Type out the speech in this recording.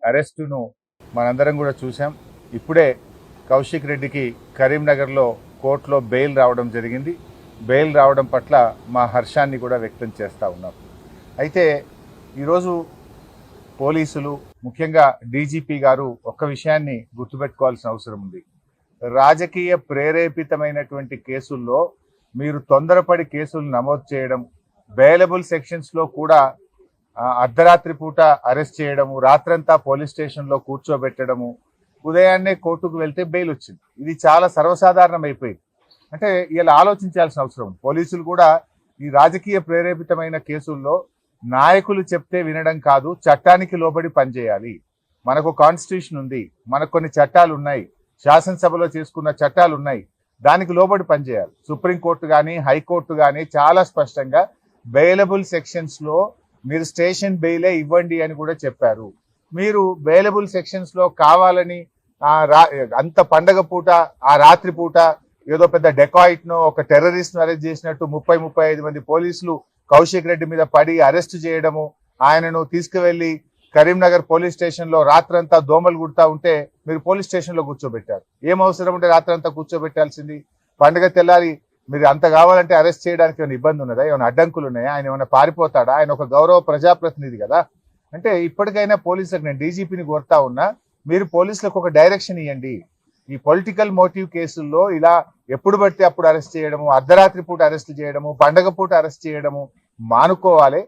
అరెస్టును మనందరం కూడా చూసాం. ఇప్పుడే కౌశిక్ రెడ్డికి కరీంనగర్లో కోర్టులో బెయిల్ రావడం జరిగింది. బెయిల్ రావడం పట్ల మా హర్షాన్ని కూడా వ్యక్తం చేస్తూ ఉన్నాం. అయితే ఈరోజు పోలీసులు, ముఖ్యంగా డీజీపీ గారు ఒక్క విషయాన్ని గుర్తుపెట్టుకోవాల్సిన అవసరం ఉంది. రాజకీయ ప్రేరేపితమైనటువంటి కేసుల్లో మీరు తొందరపడి కేసులు నమోదు చేయడం, బెయిలబుల్ సెక్షన్స్లో కూడా అర్ధరాత్రి పూట అరెస్ట్ చేయడము, రాత్రంతా పోలీస్ స్టేషన్లో కూర్చోబెట్టడము, ఉదయాన్నే కోర్టుకు వెళ్తే బెయిల్ వచ్చింది. ఇది చాలా సర్వసాధారణం అయిపోయింది. అంటే ఇలా ఆలోచించాల్సిన అవసరం. పోలీసులు కూడా ఈ రాజకీయ ప్రేరేపితమైన కేసుల్లో నాయకులు చెప్తే వినడం కాదు, చట్టానికి లోబడి పనిచేయాలి. మనకు కాన్స్టిట్యూషన్ ఉంది, మనకు కొన్ని చట్టాలు ఉన్నాయి, శాసనసభలో చేసుకున్న చట్టాలు ఉన్నాయి, దానికి లోబడి పనిచేయాలి. సుప్రీంకోర్టు కానీ హైకోర్టు కానీ చాలా స్పష్టంగా బెయిలబుల్ సెక్షన్స్లో మీరు స్టేషన్ బెయిలే ఇవ్వండి అని కూడా చెప్పారు. మీరు బెయిలబుల్ సెక్షన్స్లో కావాలని అంత పండగ పూట, ఆ రాత్రి పూట ఏదో పెద్ద డెకాయిట్ను, ఒక టెర్రరిస్ట్ను అరెస్ట్ చేసినట్టు 30-35 మంది పోలీసులు కౌశిక్ రెడ్డి మీద పడి అరెస్ట్ చేయడము, ఆయనను తీసుకువెళ్లి కరీంనగర్ పోలీస్ స్టేషన్లో రాత్రంతా దోమలు కుడతా ఉంటే మీరు పోలీస్ స్టేషన్లో కూర్చోబెట్టారు. ఏం అవసరం ఉంటే రాత్రంతా కూర్చోబెట్టాల్సింది? పండుగ తెల్లారి మీరు అంత కావాలంటే అరెస్ట్ చేయడానికి ఏమైనా ఇబ్బంది ఉన్నదా? ఏమైనా అడ్డంకులు ఉన్నాయా? ఆయన ఏమైనా పారిపోతాడా? ఆయన ఒక గౌరవ ప్రజాప్రతినిధి కదా. అంటే ఇప్పటికైనా పోలీసులకు, నేను డీజీపీని కోరుతా ఉన్నా, మీరు పోలీసులకు ఒక డైరెక్షన్ ఇవ్వండి. ఈ పొలిటికల్ మోటివ్ కేసుల్లో ఇలా ఎప్పుడు పడితే అప్పుడు అరెస్ట్ చేయడము, అర్ధరాత్రి పూట అరెస్ట్ చేయడము, పండగ పూట అరెస్ట్ చేయడము మానుకోవాలి.